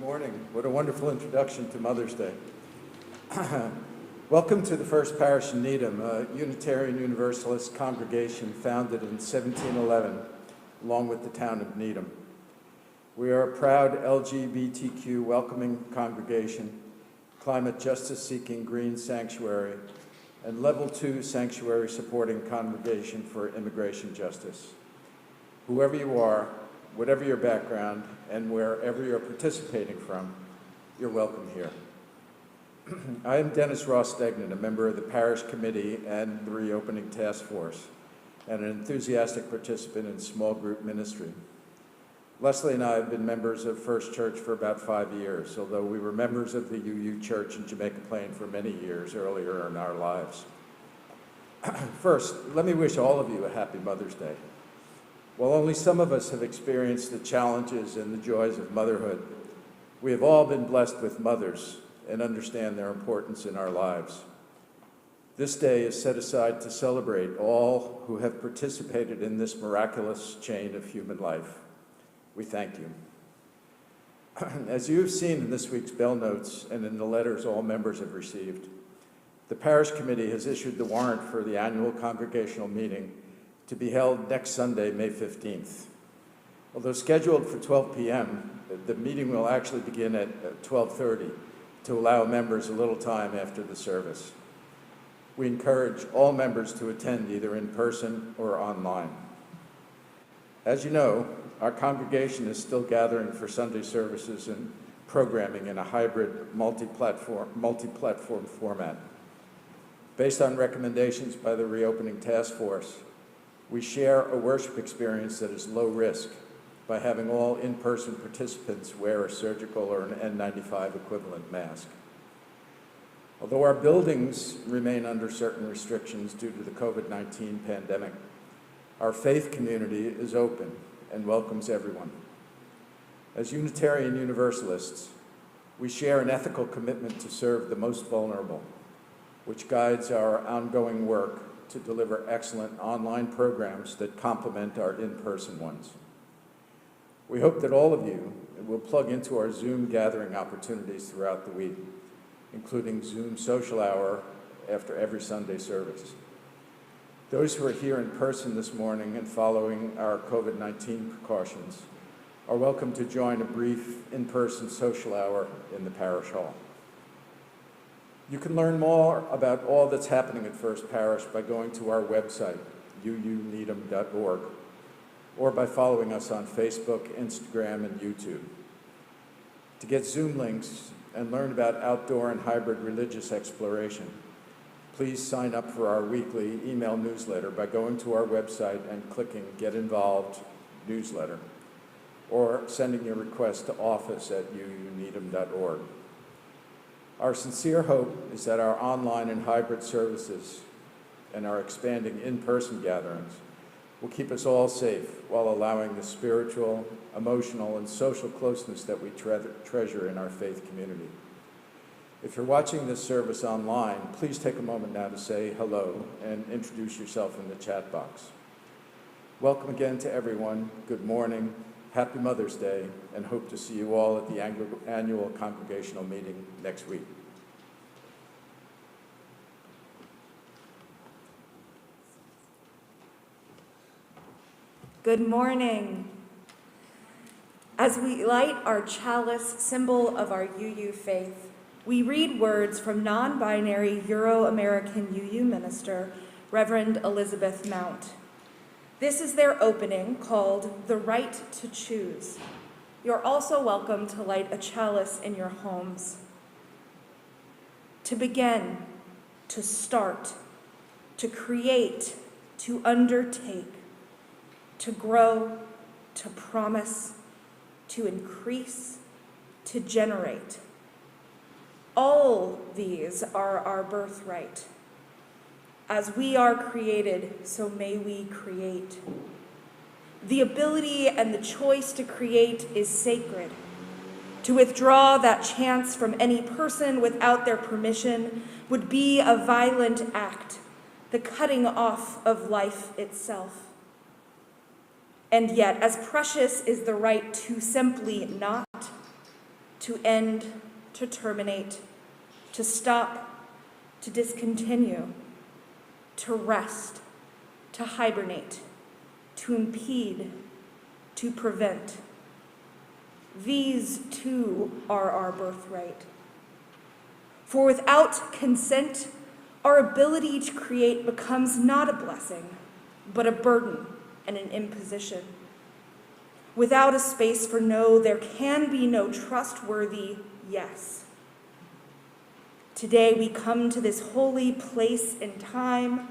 morning. What a wonderful introduction to Mother's Day. Welcome to the First Parish in Needham, a Unitarian Universalist congregation founded in 1711, along with the town of Needham. We are a proud LGBTQ welcoming congregation, climate justice-seeking green sanctuary, and level 2 sanctuary supporting congregation for immigration justice. Whoever you are, whatever your background, and wherever you're participating from, you're welcome here. I am Dennis Ross Degnan, a member of the Parish Committee and the Reopening Task Force, and an enthusiastic participant in small group ministry. Leslie and I have been members of First Church for about 5 years, although we were members of the UU Church in Jamaica Plain for many years earlier in our lives. First, let me wish all of you a happy Mother's Day. While only some of us have experienced the challenges and the joys of motherhood, we have all been blessed with mothers and understand their importance in our lives. This day is set aside to celebrate all who have participated in this miraculous chain of human life. We thank you. As you have seen in this week's bell notes and in the letters all members have received, the Parish Committee has issued the warrant for the annual congregational meeting to be held next Sunday, May 15th. Although scheduled for 12 p.m., the meeting will actually begin at 12:30 to allow members a little time after the service. We encourage all members to attend either in person or online. As you know, our congregation is still gathering for Sunday services and programming in a hybrid multi-platform format. Based on recommendations by the Reopening Task Force, we share a worship experience that is low risk by having all in-person participants wear a surgical or an N95 equivalent mask. Although our buildings remain under certain restrictions due to the COVID-19 pandemic, our faith community is open and welcomes everyone. As Unitarian Universalists, we share an ethical commitment to serve the most vulnerable, which guides our ongoing work to deliver excellent online programs that complement our in-person ones. We hope that all of you will plug into our Zoom gathering opportunities throughout the week, including Zoom social hour after every Sunday service. Those who are here in person this morning and following our COVID-19 precautions are welcome to join a brief in-person social hour in the parish hall. You can learn more about all that's happening at First Parish by going to our website, uuneedham.org, or by following us on Facebook, Instagram, and YouTube. To get Zoom links and learn about outdoor and hybrid religious exploration, please sign up for our weekly email newsletter by going to our website and clicking Get Involved Newsletter, or sending your request to office@uuneedham.org. Our sincere hope is that our online and hybrid services and our expanding in-person gatherings will keep us all safe while allowing the spiritual, emotional, and social closeness that we treasure in our faith community. If you're watching this service online, please take a moment now to say hello and introduce yourself in the chat box. Welcome again to everyone. Good morning. Happy Mother's Day, and hope to see you all at the annual congregational meeting next week. Good morning. As we light our chalice, symbol of our UU faith, we read words from non-binary Euro-American UU minister, Reverend Elizabeth Mount. This is their opening, called The Right to Choose. You're also welcome to light a chalice in your homes. To begin, to start, to create, to undertake, to grow, to promise, to increase, to generate. All these are our birthright. As we are created, so may we create. The ability and the choice to create is sacred. To withdraw that chance from any person without their permission would be a violent act, the cutting off of life itself. And yet, as precious is the right to simply not, to end, to terminate, to stop, to discontinue, to rest, to hibernate, to impede, to prevent. These too are our birthright. For without consent, our ability to create becomes not a blessing, but a burden and an imposition. Without a space for no, there can be no trustworthy yes. Today we come to this holy place and time,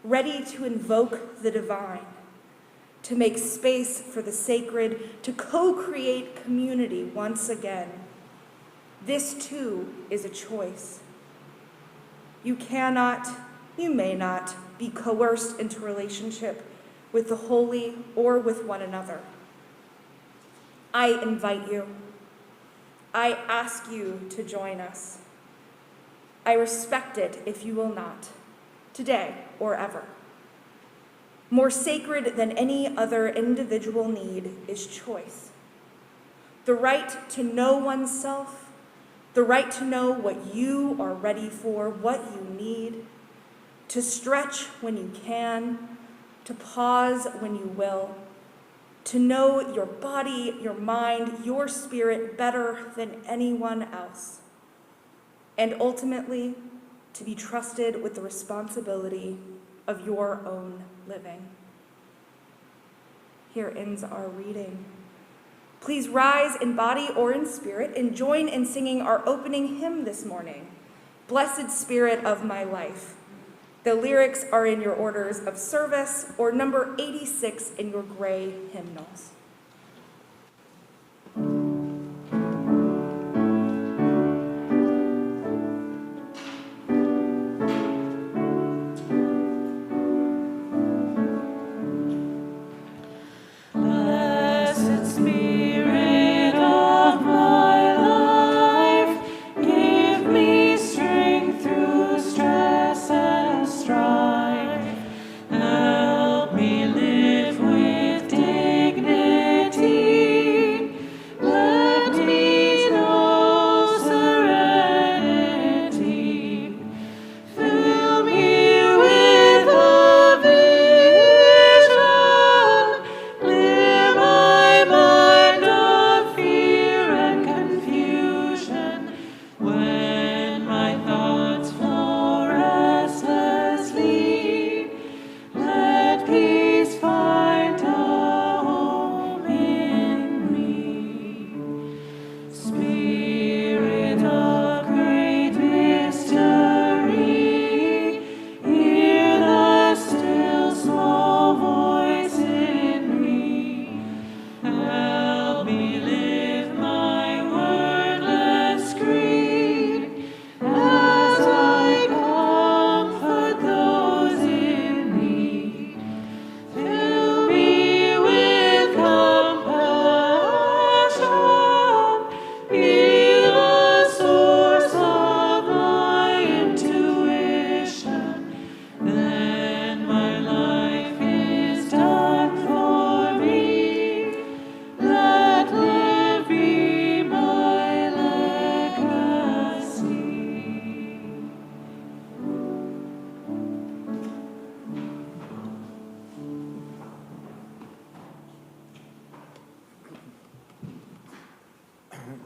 ready to invoke the divine, to make space for the sacred, to co-create community once again. This too is a choice. You cannot, you may not be coerced into relationship with the holy or with one another. I invite you. I ask you to join us. I respect it if you will not, today or ever. More sacred than any other individual need is choice. The right to know oneself, the right to know what you are ready for, what you need, to stretch when you can, to pause when you will, to know your body, your mind, your spirit better than anyone else, and ultimately to be trusted with the responsibility of your own living. Here ends our reading. Please rise in body or in spirit and join in singing our opening hymn this morning, Blessed Spirit of My Life. The lyrics are in your orders of service or number 86 in your gray hymnals.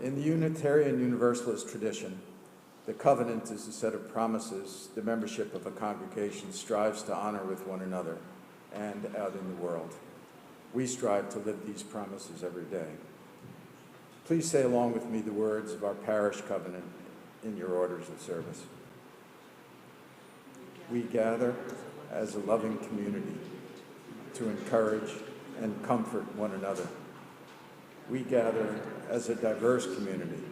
In the Unitarian Universalist tradition, the covenant is a set of promises the membership of a congregation strives to honor with one another and out in the world. We strive to live these promises every day. Please say along with me the words of our parish covenant in your orders of service. We gather as a loving community to encourage and comfort one another. We gather as a diverse community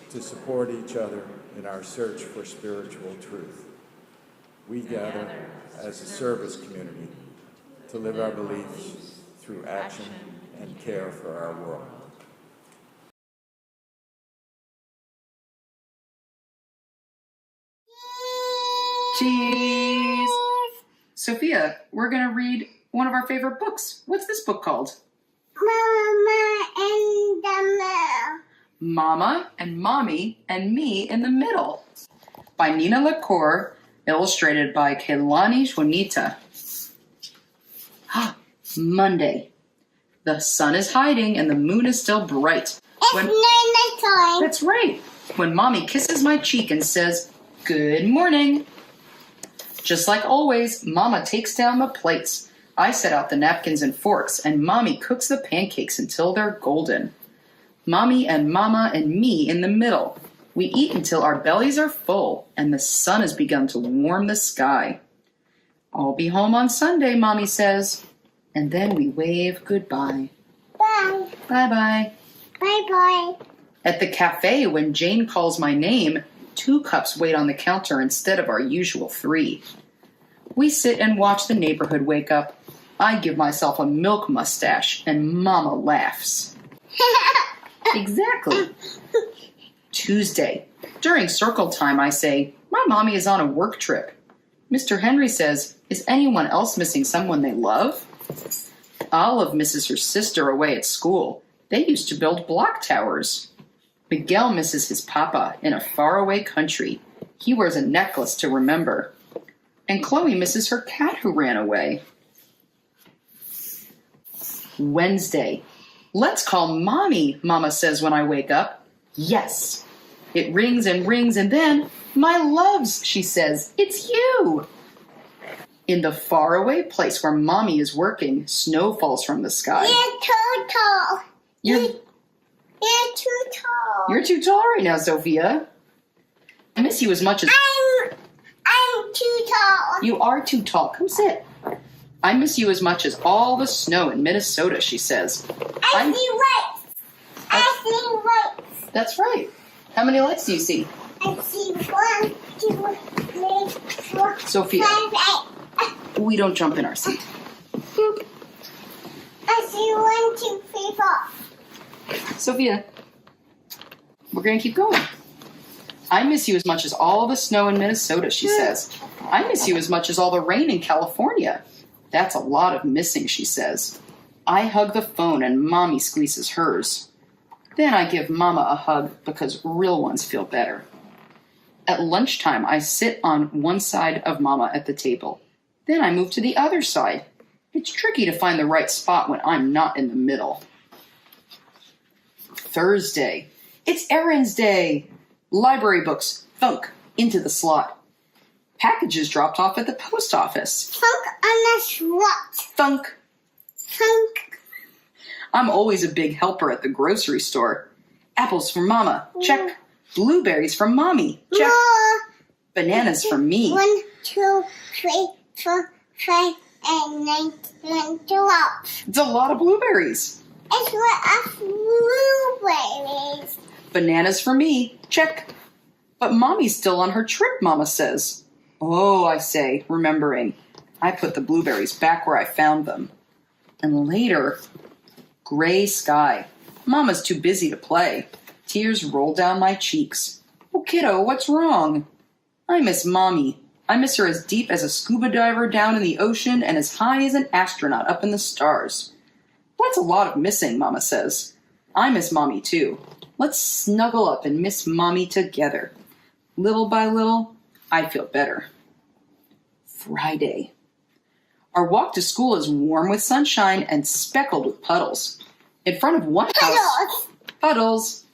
to support each other in our search for spiritual truth. We gather as a service community to live our beliefs through action and care for our world. Cheese! Sophia, we're going to read one of our favorite books. What's this book called? Mama and the Mama and Mommy and Me in the Middle by Nina LaCour, illustrated by Kehlani Juanita. Monday. The sun is hiding and the moon is still bright. It's nighttime. That's right. When Mommy kisses my cheek and says, "Good morning." Just like always, Mama takes down the plates. I set out the napkins and forks, and Mommy cooks the pancakes until they're golden. Mommy and Mama and me in the middle. We eat until our bellies are full, and the sun has begun to warm the sky. I'll be home on Sunday, Mommy says. And then we wave goodbye. Bye. Bye-bye. Bye-bye. At the cafe, when Jane calls my name, 2 cups wait on the counter instead of our usual 3. We sit and watch the neighborhood wake up. I give myself a milk mustache, and Mama laughs. Exactly. Tuesday. During circle time, I say, "My mommy is on a work trip." Mr. Henry says, "Is anyone else missing someone they love?" Olive misses her sister away at school. They used to build block towers. Miguel misses his papa in a faraway country. He wears a necklace to remember. And Chloe misses her cat who ran away. Wednesday. "Let's call Mommy," Mama says when I wake up. Yes. It rings and rings, and then, "My loves," she says, "it's you." In the faraway place where Mommy is working, snow falls from the sky. You're too tall. You're You're too tall. You're too tall right now, Sophia. I miss you as much as... I'm too tall. You are too tall. Come sit. I miss you as much as all the snow in Minnesota, she says. I see lights. I see lights. That's right. How many lights do you see? I see 1, 2, 3, 4, Sophia. 5, 8. We don't jump in our seat. I see 1, 2, 3, 4. Sophia, we're going to keep going. I miss you as much as all the snow in Minnesota, she says. I miss you as much as all the rain in California. That's a lot of missing, she says. I hug the phone and Mommy squeezes hers. Then I give Mama a hug because real ones feel better. At lunchtime, I sit on one side of Mama at the table. Then I move to the other side. It's tricky to find the right spot when I'm not in the middle. Thursday. It's errands day. Library books, thunk, into the slot. Packages dropped off at the post office. Thunk on the slot. Thunk. Thunk. I'm always a big helper at the grocery store. Apples for Mama, check. Blueberries for Mommy, check. More. Bananas for me. 1, 2, 3, 4, 5, 8, 9, 10, 12. It's a lot of blueberries. It's what of blueberries. Bananas for me, check. But Mommy's still on her trip, Mama says. Oh, I say, remembering. I put the blueberries back where I found them. And later, gray sky. Mama's too busy to play. Tears roll down my cheeks. Oh, kiddo, what's wrong? I miss Mommy. I miss her as deep as a scuba diver down in the ocean and as high as an astronaut up in the stars. That's a lot of missing, Mama says. I miss Mommy, too. Let's snuggle up and miss Mommy together. Little by little, I feel better. Friday. Our walk to school is warm with sunshine and speckled with puddles. In front of one house... Puddles!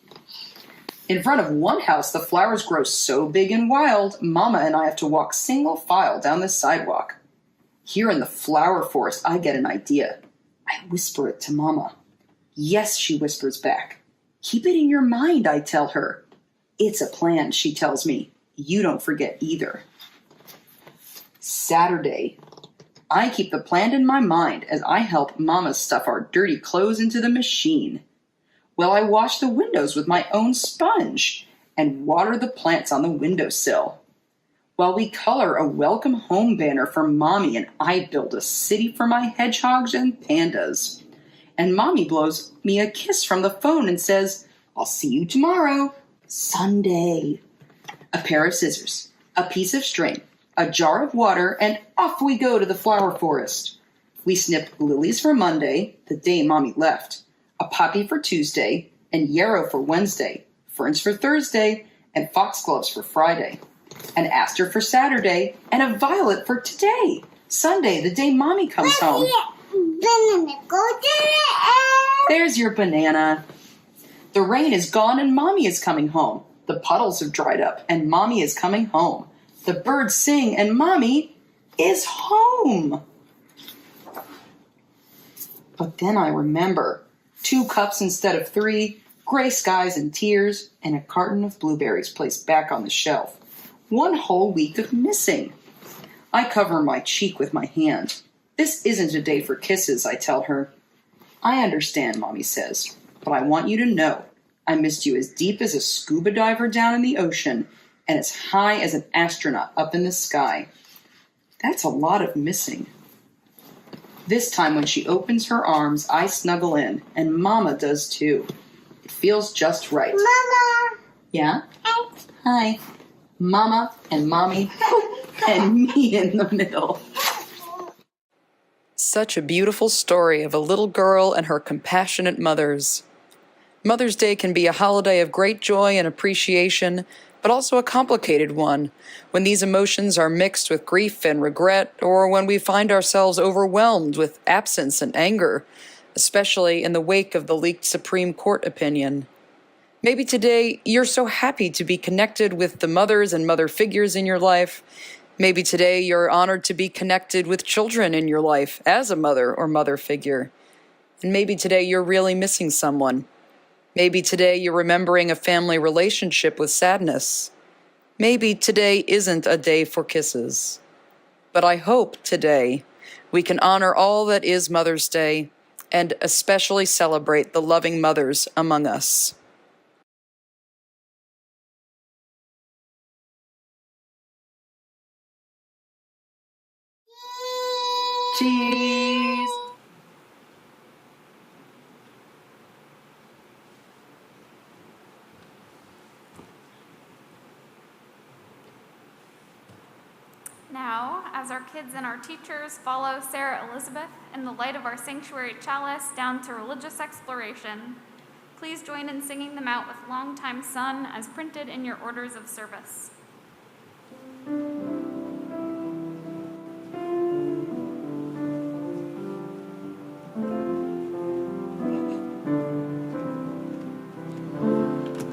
In front of one house, the flowers grow so big and wild, Mama and I have to walk single file down the sidewalk. Here in the flower forest, I get an idea. I whisper it to Mama. Yes, she whispers back. Keep it in your mind, I tell her. It's a plan, she tells me. You don't forget either. Saturday. I keep the plan in my mind as I help Mama stuff our dirty clothes into the machine. Well, I wash the windows with my own sponge and water the plants on the windowsill. While we color a welcome home banner for Mommy and I build a city for my hedgehogs and pandas. And Mommy blows me a kiss from the phone and says, I'll see you tomorrow, Sunday. A pair of scissors, a piece of string, a jar of water, and off we go to the flower forest. We snip lilies for Monday, the day Mommy left, a poppy for Tuesday, and yarrow for Wednesday, ferns for Thursday, and foxgloves for Friday, an aster for Saturday, and a violet for today, Sunday, the day Mommy comes home. Banana, go to the There's your banana. The rain is gone and Mommy is coming home. The puddles have dried up and Mommy is coming home. The birds sing and Mommy is home. But then I remember 2 cups instead of 3, gray skies and tears, and a carton of blueberries placed back on the shelf. 1 whole week of missing. I cover my cheek with my hand. This isn't a day for kisses, I tell her. I understand, Mommy says, but I want you to know I missed you as deep as a scuba diver down in the ocean and as high as an astronaut up in the sky. That's a lot of missing. This time when she opens her arms, I snuggle in, and Mama does too. It feels just right. Mama. Yeah? Hi. Hi. Mama and Mommy and me in the middle. Such a beautiful story of a little girl and her compassionate mothers. Mother's Day can be a holiday of great joy and appreciation, but also a complicated one, when these emotions are mixed with grief and regret, or when we find ourselves overwhelmed with absence and anger, especially in the wake of the leaked Supreme Court opinion. Maybe today you're so happy to be connected with the mothers and mother figures in your life. Maybe today you're honored to be connected with children in your life as a mother or mother figure. And maybe today you're really missing someone. Maybe today you're remembering a family relationship with sadness. Maybe today isn't a day for kisses. But I hope today we can honor all that is Mother's Day and especially celebrate the loving mothers among us. Cheese. Now, as our kids and our teachers follow Sarah Elizabeth in the light of our sanctuary chalice down to religious exploration, please join in singing them out with Longtime Son as printed in your orders of service.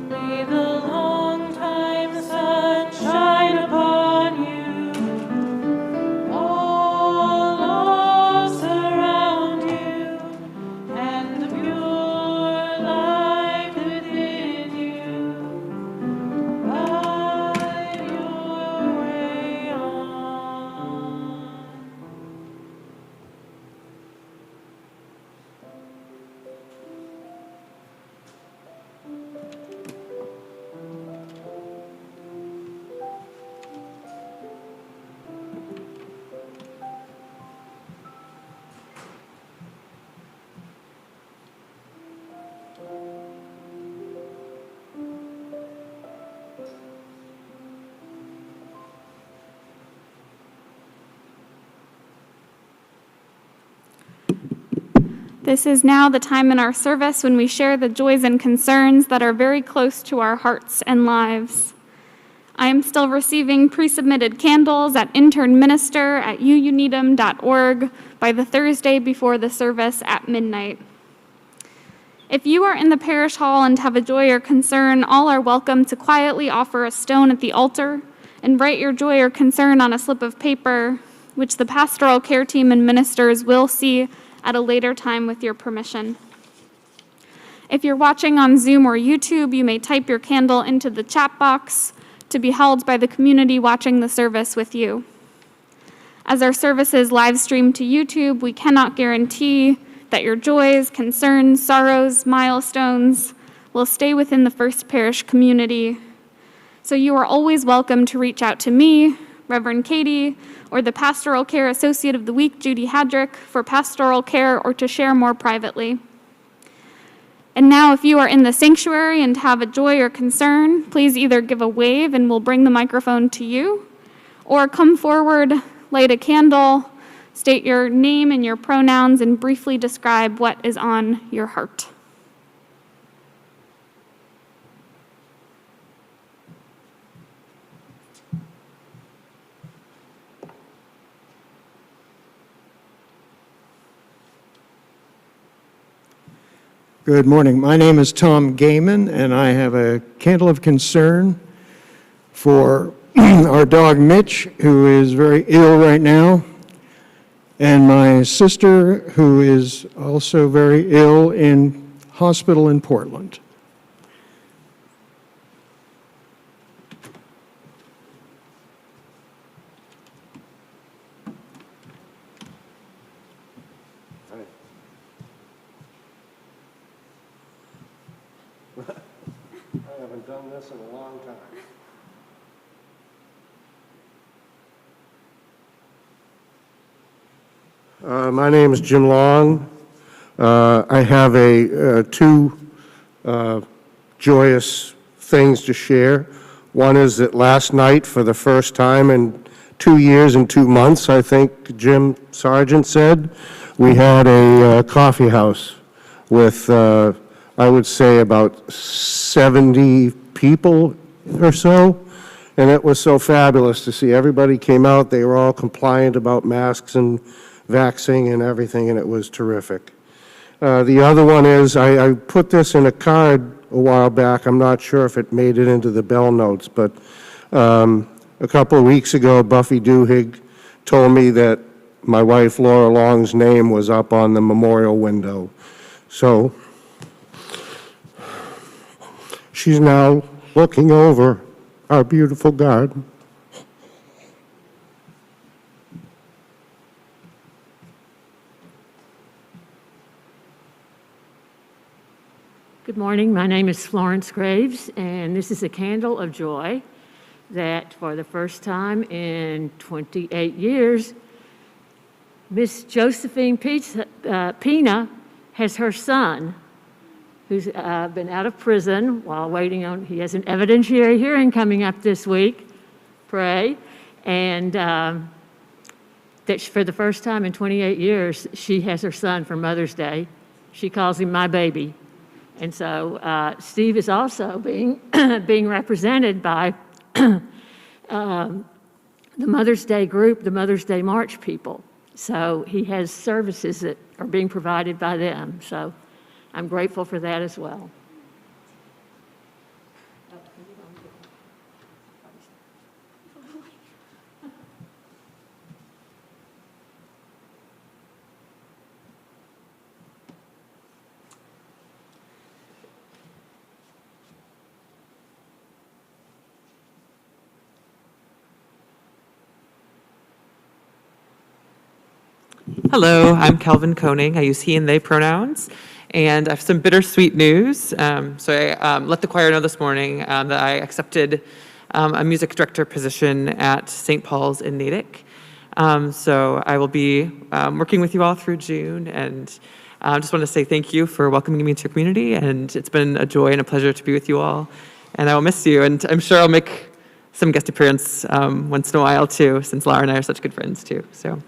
May the long-time sun shine upon you, all surround you, and the pure life within you, guide your way on. This is now the time in our service when we share the joys and concerns that are very close to our hearts and lives. I am still receiving pre-submitted candles at internminister@uuneedham.org by the Thursday before the service at midnight. If you are in the parish hall and have a joy or concern, all are welcome to quietly offer a stone at the altar and write your joy or concern on a slip of paper, which the pastoral care team and ministers will see at a later time with your permission. If you're watching on Zoom or YouTube, you may type your candle into the chat box to be held by the community watching the service with you. As our service is live streamed to YouTube, we cannot guarantee that your joys, concerns, sorrows, milestones will stay within the First Parish community. So you are always welcome to reach out to me, Reverend Katie, or the Pastoral Care Associate of the Week, Judy Hadrick, for pastoral care or to share more privately. And now, if you are in the sanctuary and have a joy or concern, please either give a wave and we'll bring the microphone to you, or come forward, light a candle, state your name and your pronouns, and briefly describe what is on your heart. Good morning. My name is Tom Gaiman, and I have a candle of concern for our dog Mitch, who is very ill right now, and my sister, who is also very ill in hospital in Portland. I haven't done this in a long time. My name is Jim Long. I have two joyous things to share. One is that last night, for the first time in 2 years and 2 months, I think Jim Sargent said, we had a coffee house with, I would say, about 70 people or so. And it was so fabulous to see. Everybody came out. They were all compliant about masks and vaxxing and everything, and it was terrific. The other one is, I put this in a card a while back. I'm not sure if it made it into the bell notes, but a couple of weeks ago, Buffy Duhigg told me that my wife Laura Long's name was up on the memorial window. So she's now looking over our beautiful garden. Good morning. My name is Florence Graves, and this is a candle of joy that for the first time in 28 years, Miss Josephine Pina has her son, who's been out of prison while waiting on, he has an evidentiary hearing coming up this week, pray, and that for the first time in 28 years, she has her son for Mother's Day. She calls him my baby. And so Steve is also being represented by the Mother's Day group, the Mother's Day March people. So he has services that are being provided by them. So I'm grateful for that as well. Hello, I'm Calvin Koenig. I use he and they pronouns, and I have some bittersweet news. So I let the choir know this morning that I accepted a music director position at St. Paul's in Natick. So I will be working with you all through June, and I just want to say thank you for welcoming me into your community, and it's been a joy and a pleasure to be with you all. And I will miss you, and I'm sure I'll make some guest appearance once in a while too, since Laura and I are such good friends too. So.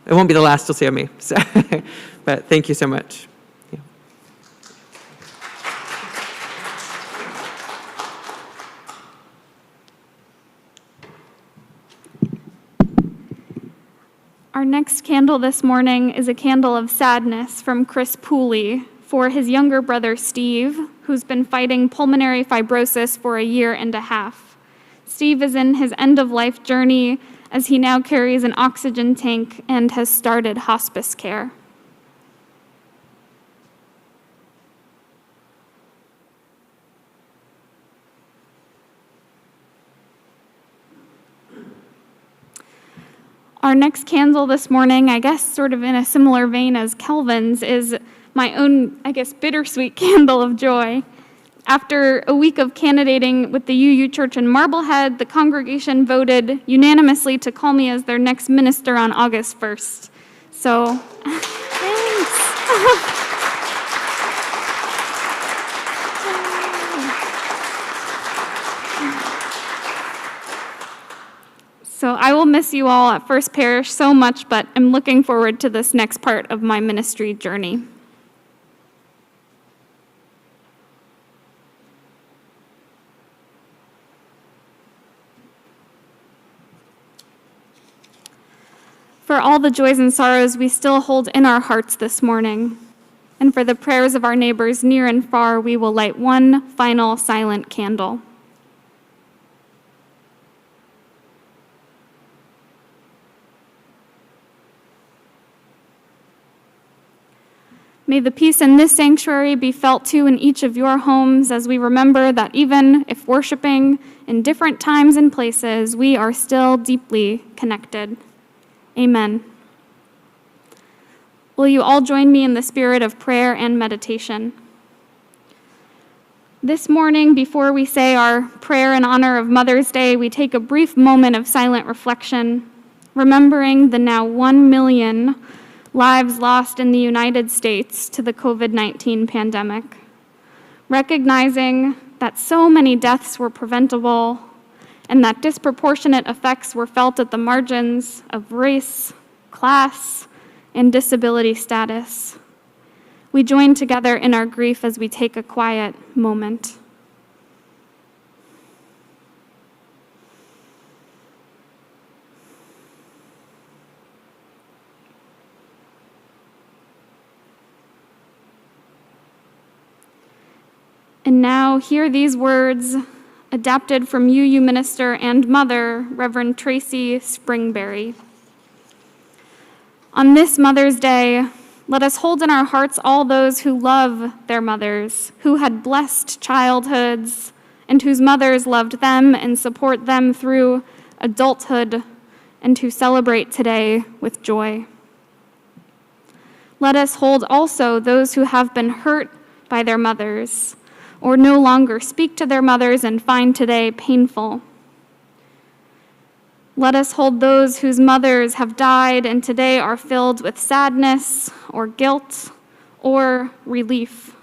It won't be the last you'll see of me, so but thank you so much. Yeah. Our next candle this morning is a candle of sadness from Chris Pooley for his younger brother Steve, who's been fighting pulmonary fibrosis for 1.5 years. Steve is in his end-of-life journey as he now carries an oxygen tank and has started hospice care. Our next candle this morning, I guess sort of in a similar vein as Kelvin's, is my own, I guess, bittersweet candle of joy. After a week of candidating with the UU Church in Marblehead, the congregation voted unanimously to call me as their next minister on August 1st. So, thanks. So I will miss you all at First Parish so much, but I'm looking forward to this next part of my ministry journey. For all the joys and sorrows we still hold in our hearts this morning, and for the prayers of our neighbors near and far, we will light one final silent candle. May the peace in this sanctuary be felt too in each of your homes as we remember that even if worshiping in different times and places, we are still deeply connected. Amen. Will you all join me in the spirit of prayer and meditation? This morning, before we say our prayer in honor of Mother's Day, we take a brief moment of silent reflection, remembering the now 1 million lives lost in the United States to the COVID-19 pandemic, recognizing that so many deaths were preventable and that disproportionate effects were felt at the margins of race, class, and disability status. We join together in our grief as we take a quiet moment. And now hear these words adapted from UU minister and mother, Reverend Tracy Springberry. On this Mother's Day, let us hold in our hearts all those who love their mothers, who had blessed childhoods, and whose mothers loved them and support them through adulthood, and who celebrate today with joy. Let us hold also those who have been hurt by their mothers, or no longer speak to their mothers and find today painful. Let us hold those whose mothers have died and today are filled with sadness or guilt or relief.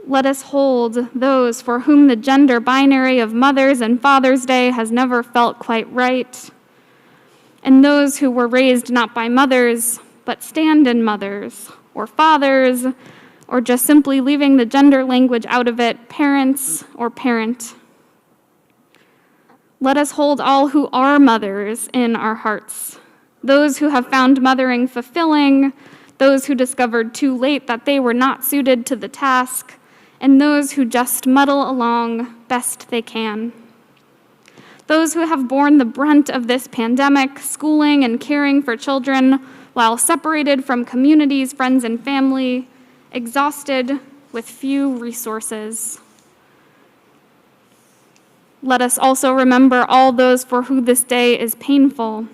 Let us hold those for whom the gender binary of Mother's and Father's Day has never felt quite right, and those who were raised not by mothers, but stand-in mothers or fathers, or just simply leaving the gender language out of it, parents or parent. Let us hold all who are mothers in our hearts, those who have found mothering fulfilling, those who discovered too late that they were not suited to the task, and those who just muddle along best they can. Those who have borne the brunt of this pandemic, schooling and caring for children while separated from communities, friends, and family, exhausted with few resources. Let us also remember all those for whom this day is painful,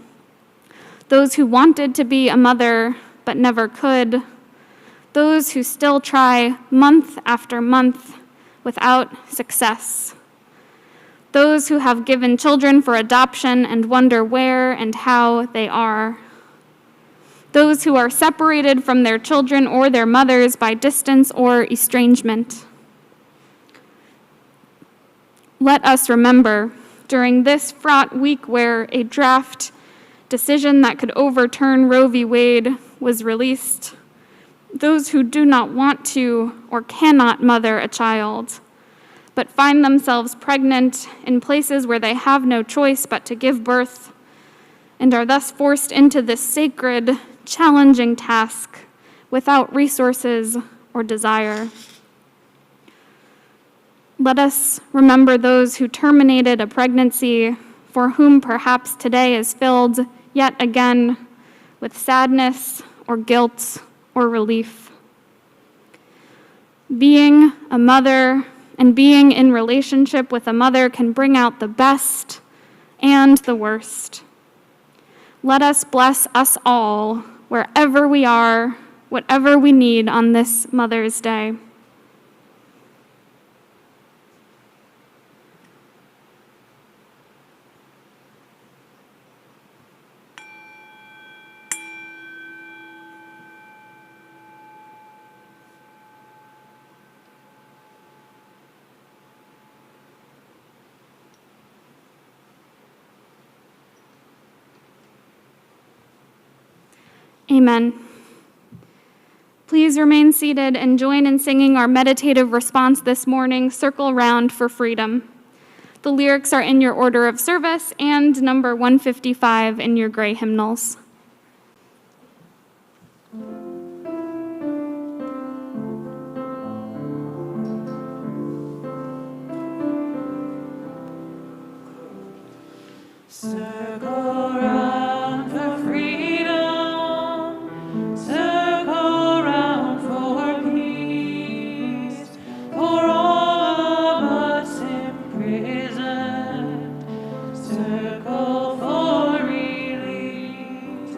those who wanted to be a mother but never could, those who still try month after month without success, those who have given children for adoption and wonder where and how they are, those who are separated from their children or their mothers by distance or estrangement. Let us remember, during this fraught week where a draft decision that could overturn Roe v. Wade was released, those who do not want to or cannot mother a child, but find themselves pregnant in places where they have no choice but to give birth, and are thus forced into this sacred, challenging task without resources or desire. Let us remember those who terminated a pregnancy, for whom perhaps today is filled yet again with sadness or guilt or relief. Being a mother and being in relationship with a mother can bring out the best and the worst. Let us bless us all, wherever we are, whatever we need on this Mother's Day. Amen. Please remain seated and join in singing our meditative response this morning, Circle Round for Freedom. The lyrics are in your order of service and number 155 in your gray hymnals. Circle round for freedom, circle round for peace, for all of us imprisoned, circle for release,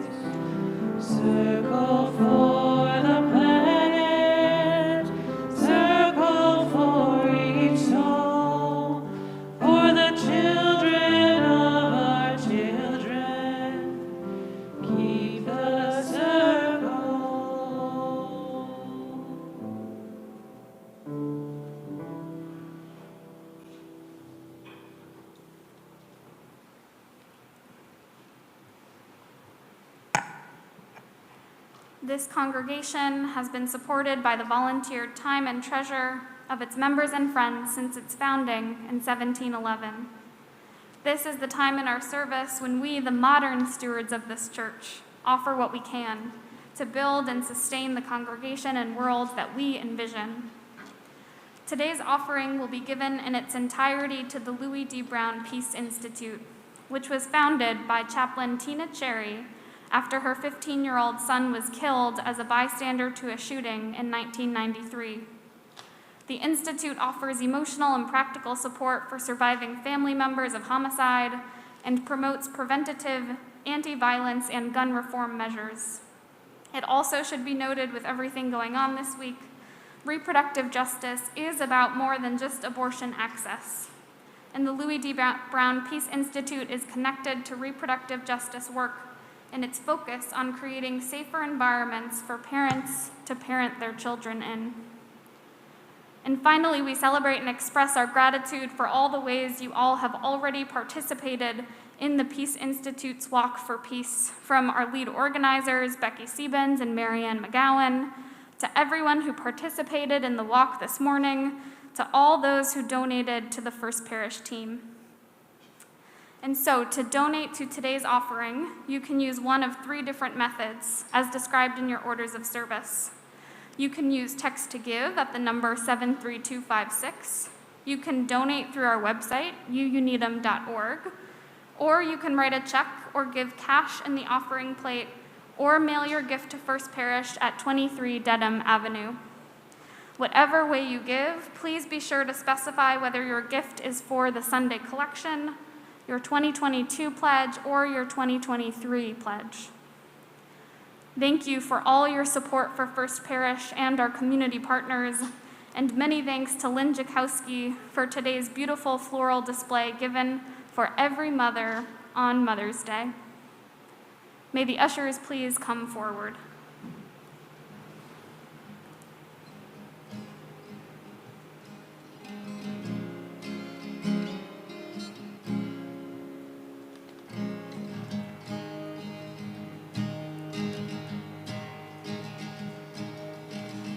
circle for the planet, circle for each soul, for the children of our children, keep the circle. This congregation has been supported by the volunteered time and treasure of its members and friends since its founding in 1711. This is the time in our service when we, the modern stewards of this church, offer what we can to build and sustain the congregation and world that we envision. Today's offering will be given in its entirety to the Louis D. Brown Peace Institute, which was founded by Chaplain Tina Cherry after her 15-year-old son was killed as a bystander to a shooting in 1993. The Institute offers emotional and practical support for surviving family members of homicide and promotes preventative, anti-violence, and gun reform measures. It also should be noted, with everything going on this week, reproductive justice is about more than just abortion access. And the Louis D. Brown Peace Institute is connected to reproductive justice work and its focus on creating safer environments for parents to parent their children in. And finally, we celebrate and express our gratitude for all the ways you all have already participated in the Peace Institute's Walk for Peace, from our lead organizers, Becky Siebens and Marianne McGowan, to everyone who participated in the walk this morning, to all those who donated to the First Parish team. And so, to donate to today's offering, you can use one of 3 different methods, as described in your orders of service. You can use text to give at the number 73256. You can donate through our website, uuneedham.org, or you can write a check or give cash in the offering plate, or mail your gift to First Parish at 23 Dedham Avenue. Whatever way you give, please be sure to specify whether your gift is for the Sunday collection, your 2022 pledge, or your 2023 pledge. Thank you for all your support for First Parish and our community partners, and many thanks to Lynn Jakowski for today's beautiful floral display given for every mother on Mother's Day. May the ushers please come forward.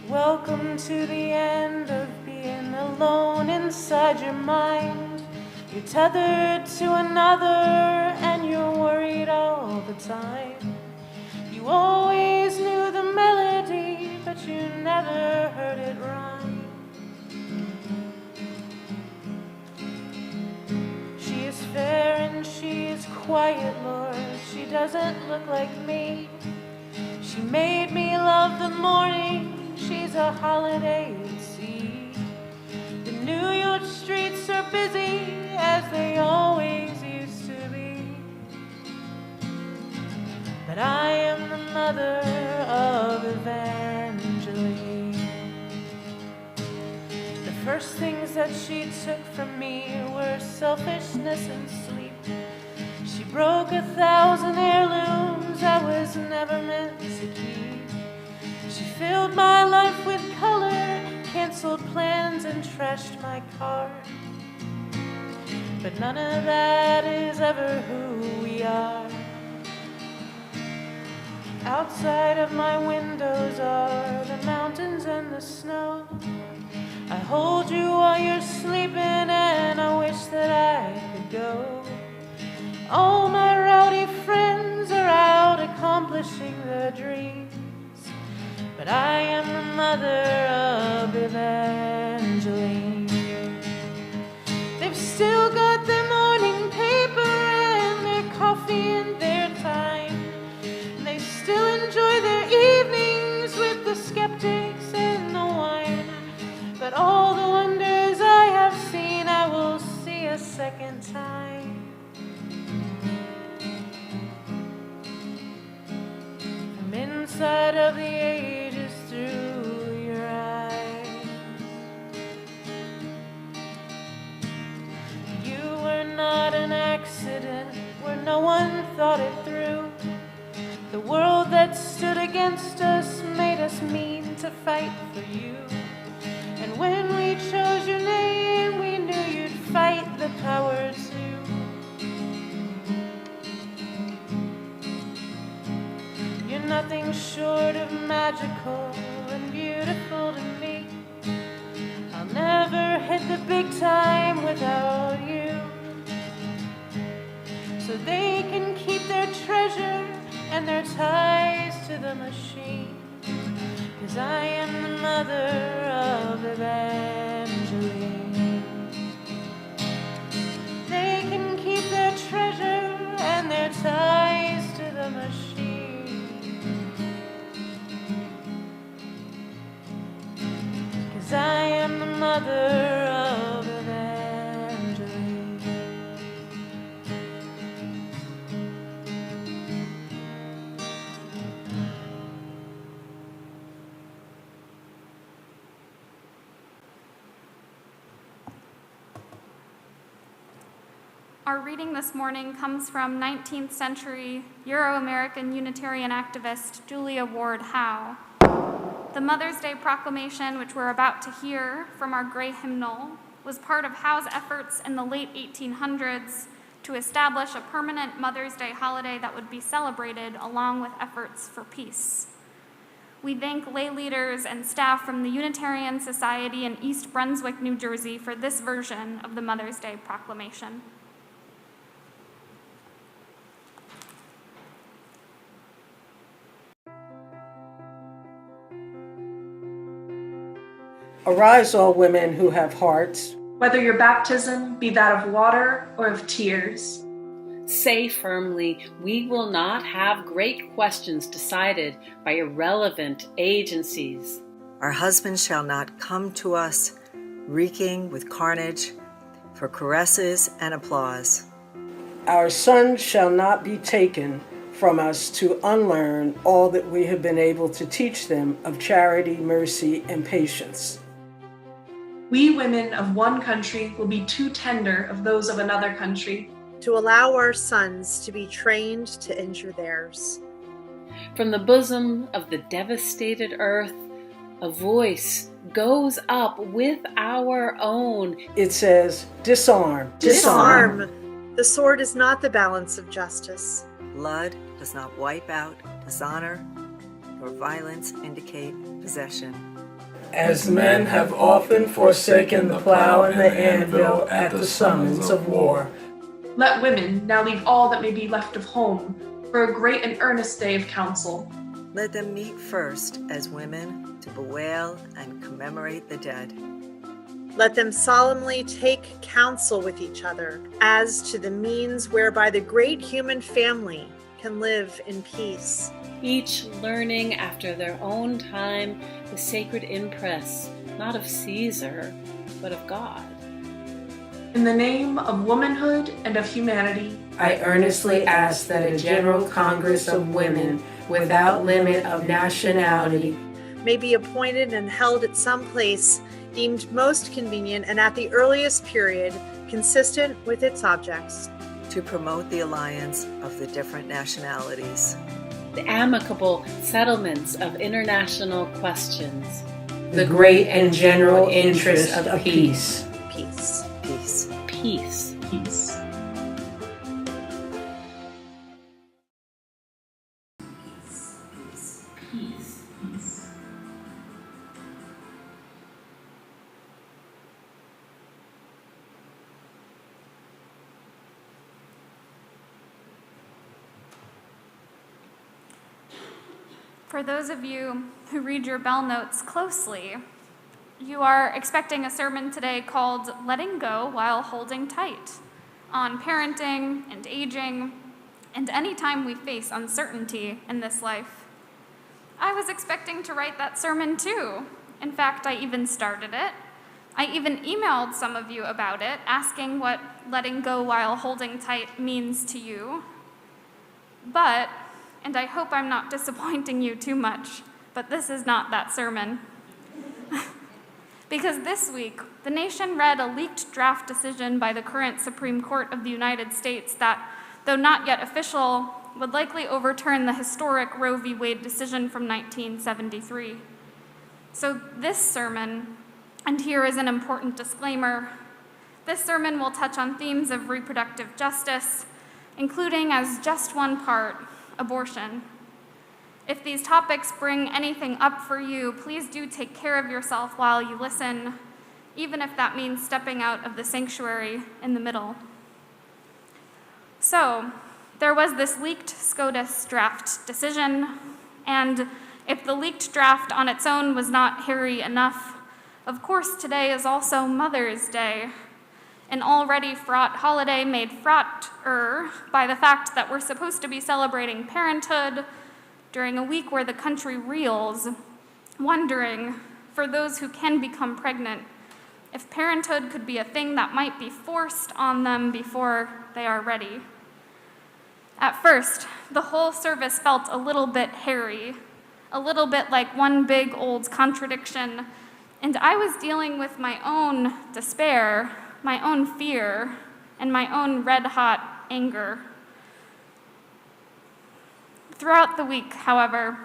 Welcome to the end of being alone inside your mind. You're tethered to another and you're worried all the time. You always knew the melody, but you never heard it rhyme. She is fair and she is quiet, Lord. She doesn't look like me. She made me love the morning. She's a holiday at sea. The New York streets are busy as they always used to be. But I am the mother of Evangeline. The first things that she took from me were selfishness and sleep. She broke 1,000 heirlooms I was never meant to keep. She filled my life with color, canceled plans and trashed my car. But none of that is ever who we are. Outside of my windows are the mountains and the snow. I hold you while you're sleeping and I wish that I could go. All my rowdy friends are out accomplishing their dreams. But I am the mother of Evangeline. They've still got their morning paper and their insight of the ages through your eyes. You were not an accident where no one thought it through. The world that stood against us made us mean to fight for you. And when we chose your name, we knew you'd fight the power too. You're nothing short of magical and beautiful to me. I'll never hit the big time without you. So they can keep their treasure and their ties to the machine. 'Cause I am the mother of Evangeline. They can keep their treasure and their ties to the machine. 'Cause I am the mother of Evangeline. Our reading this morning comes from 19th century Euro-American Unitarian activist Julia Ward Howe. The Mother's Day proclamation, which we're about to hear from our gray hymnal, was part of Howe's efforts in the late 1800s to establish a permanent Mother's Day holiday that would be celebrated along with efforts for peace. We thank lay leaders and staff from the Unitarian Society in East Brunswick, New Jersey, for this version of the Mother's Day proclamation. Arise, all women who have hearts. Whether your baptism be that of water or of tears. Say firmly, we will not have great questions decided by irrelevant agencies. Our husbands shall not come to us reeking with carnage for caresses and applause. Our sons shall not be taken from us to unlearn all that we have been able to teach them of charity, mercy, and patience. We women of one country will be too tender of those of another country, to allow our sons to be trained to injure theirs. From the bosom of the devastated earth, a voice goes up with our own. It says, disarm. Disarm. The sword is not the balance of justice. Blood does not wipe out dishonor, nor violence indicate possession. As men have often forsaken the plow and the anvil at the summons of war. Let women now leave all that may be left of home for a great and earnest day of council. Let them meet first as women to bewail and commemorate the dead. Let them solemnly take counsel with each other as to the means whereby the great human family can live in peace. Each learning after their own time the sacred impress, not of Caesar, but of God. In the name of womanhood and of humanity, I earnestly ask that a General Congress of Women without limit of nationality may be appointed and held at some place deemed most convenient and at the earliest period consistent with its objects. To promote the alliance of the different nationalities. The amicable settlements of international questions. The great and general interest of peace. Peace. Peace. Peace. peace. For those of you who read your bell notes closely, you are expecting a sermon today called Letting Go While Holding Tight, on parenting and aging and any time we face uncertainty in this life. I was expecting to write that sermon too. In fact, I even started it. I even emailed some of you about it, asking what letting go while holding tight means to you. But and I hope I'm not disappointing you too much, but this is not that sermon. Because this week, the nation read a leaked draft decision by the current Supreme Court of the United States that, though not yet official, would likely overturn the historic Roe v. Wade decision from 1973. So this sermon, and here is an important disclaimer, this sermon will touch on themes of reproductive justice, including as just one part, abortion. If these topics bring anything up for you, please do take care of yourself while you listen, even if that means stepping out of the sanctuary in the middle. So, there was this leaked SCOTUS draft decision, and if the leaked draft on its own was not hairy enough, of course today is also Mother's Day, an already fraught holiday made fraughter by the fact that we're supposed to be celebrating parenthood during a week where the country reels, wondering, for those who can become pregnant, if parenthood could be a thing that might be forced on them before they are ready. At first, the whole service felt a little bit hairy, a little bit like one big old contradiction, and I was dealing with my own despair, my own fear, and my own red-hot anger. Throughout the week, however,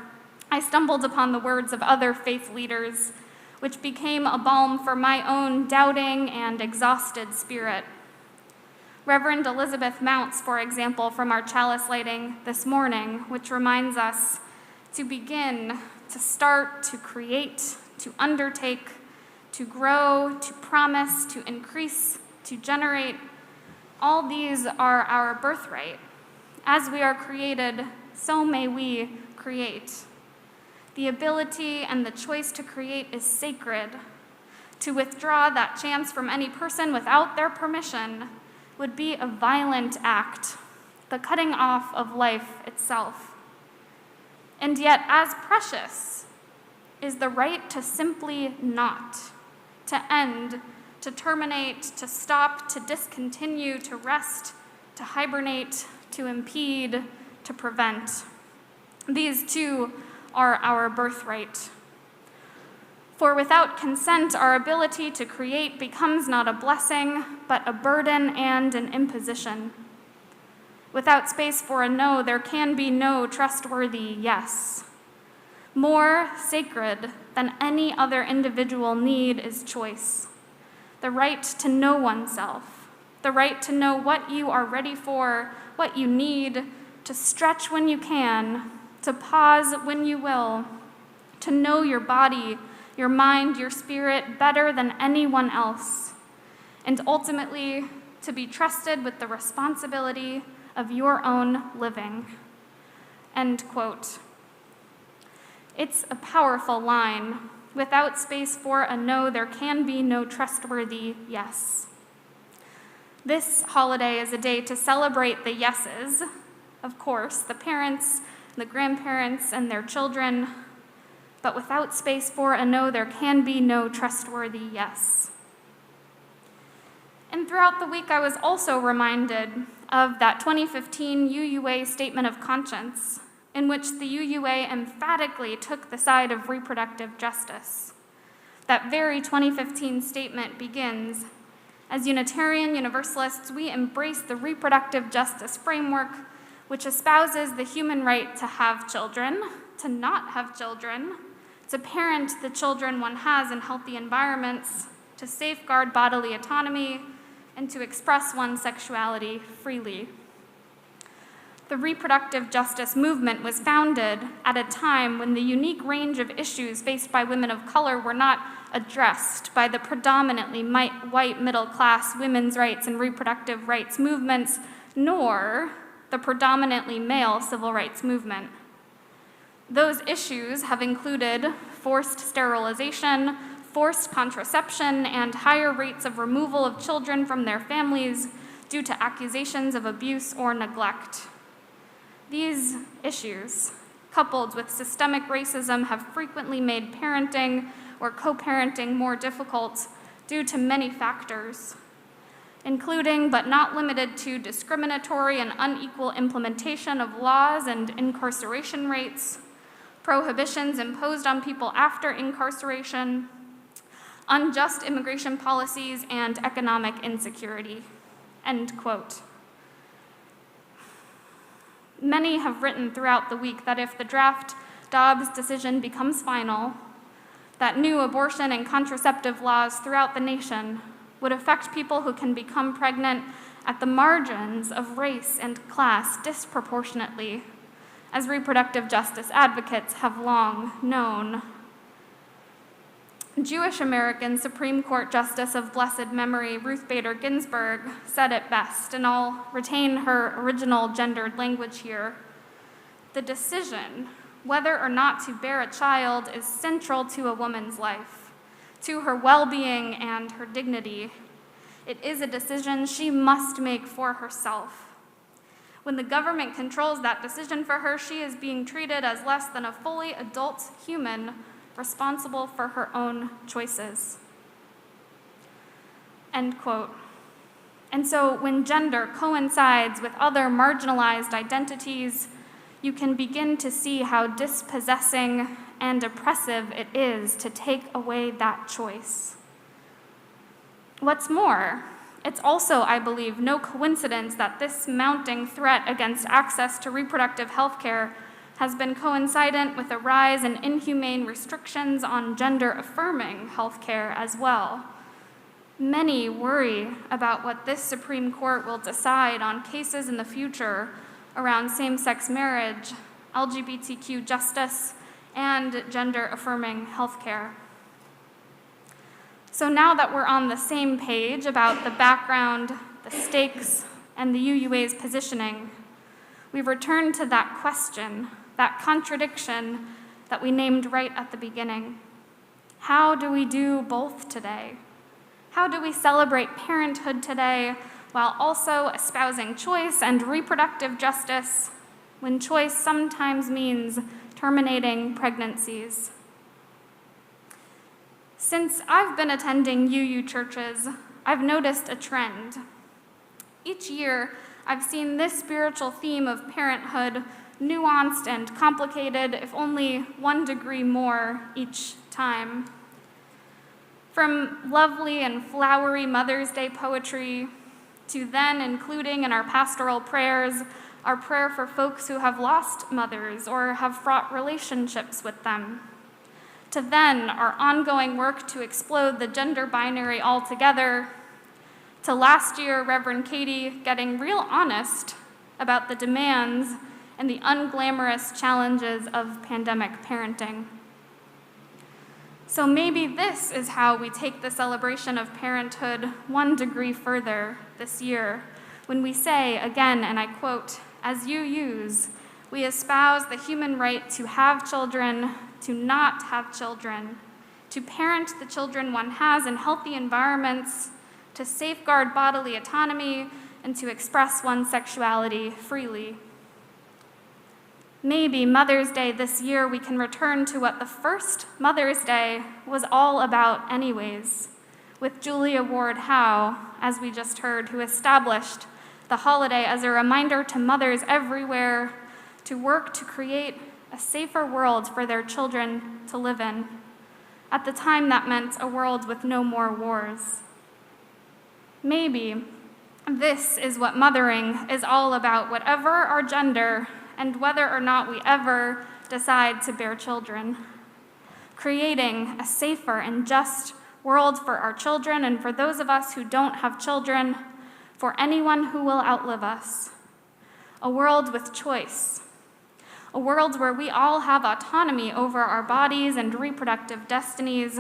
I stumbled upon the words of other faith leaders, which became a balm for my own doubting and exhausted spirit. Reverend Elizabeth Mounts, for example, from our Chalice Lighting this morning, which reminds us to begin, to start, to create, to undertake, to grow, to promise, to increase, to generate. All these are our birthright. As we are created, so may we create. The ability and the choice to create is sacred. To withdraw that chance from any person without their permission would be a violent act, the cutting off of life itself. And yet, as precious is the right to simply not, to end, to terminate, to stop, to discontinue, to rest, to hibernate, to impede, to prevent. These too are our birthright. For without consent, our ability to create becomes not a blessing, but a burden and an imposition. Without space for a no, there can be no trustworthy yes. More sacred than any other individual need is choice. The right to know oneself, the right to know what you are ready for, what you need, to stretch when you can, to pause when you will, to know your body, your mind, your spirit better than anyone else, and ultimately to be trusted with the responsibility of your own living. End quote. It's a powerful line. Without space for a no, there can be no trustworthy yes. This holiday is a day to celebrate the yeses, of course, the parents, the grandparents, and their children, but without space for a no, there can be no trustworthy yes. And throughout the week, I was also reminded of that 2015 UUA Statement of Conscience, in which the UUA emphatically took the side of reproductive justice. That very 2015 statement begins, "As Unitarian Universalists, we embrace the reproductive justice framework, which espouses the human right to have children, to not have children, to parent the children one has in healthy environments, to safeguard bodily autonomy, and to express one's sexuality freely." The reproductive justice movement was founded at a time when the unique range of issues faced by women of color were not addressed by the predominantly white middle-class women's rights and reproductive rights movements, nor the predominantly male civil rights movement. Those issues have included forced sterilization, forced contraception, and higher rates of removal of children from their families due to accusations of abuse or neglect. These issues, coupled with systemic racism, have frequently made parenting or co-parenting more difficult due to many factors. including but not limited to discriminatory and unequal implementation of laws and incarceration rates, prohibitions imposed on people after incarceration, unjust immigration policies, and economic insecurity." End quote. Many have written throughout the week that if the draft Dobbs decision becomes final, that new abortion and contraceptive laws throughout the nation would affect people who can become pregnant at the margins of race and class disproportionately, as reproductive justice advocates have long known. Jewish American Supreme Court Justice of blessed memory Ruth Bader Ginsburg said it best, and I'll retain her original gendered language here. "The decision whether or not to bear a child is central to a woman's life, to her well-being and her dignity. It is a decision she must make for herself. When the government controls that decision for her, she is being treated as less than a fully adult human responsible for her own choices." End quote. And so when gender coincides with other marginalized identities, you can begin to see how dispossessing and oppressive it is to take away that choice. What's more, it's also, I believe, no coincidence that this mounting threat against access to reproductive health care has been coincident with a rise in inhumane restrictions on gender-affirming health care as well. Many worry about what this Supreme Court will decide on cases in the future around same-sex marriage, LGBTQ justice, and gender-affirming health care. So now that we're on the same page about the background, the stakes, and the UUA's positioning, we return to that question, that contradiction that we named right at the beginning. How do we do both today? How do we celebrate parenthood today while also espousing choice and reproductive justice when choice sometimes means terminating pregnancies? Since I've been attending UU churches, I've noticed a trend. Each year, I've seen this spiritual theme of parenthood nuanced and complicated, if only 1 degree more each time. From lovely and flowery Mother's Day poetry, to then including in our pastoral prayers our prayer for folks who have lost mothers or have fraught relationships with them, to then our ongoing work to explode the gender binary altogether, to last year Reverend Katie getting real honest about the demands and the unglamorous challenges of pandemic parenting. So maybe this is how we take the celebration of parenthood 1 degree further this year, when we say, again, and I quote, "As UUs, we espouse the human right to have children, to not have children, to parent the children one has in healthy environments, to safeguard bodily autonomy, and to express one's sexuality freely." Maybe Mother's Day this year we can return to what the first Mother's Day was all about anyways, with Julia Ward Howe, as we just heard, who established the holiday as a reminder to mothers everywhere to work to create a safer world for their children to live in. At the time, that meant a world with no more wars. Maybe this is what mothering is all about, whatever our gender, and whether or not we ever decide to bear children. Creating a safer and just world for our children and for those of us who don't have children, for anyone who will outlive us. A world with choice. A world where we all have autonomy over our bodies and reproductive destinies,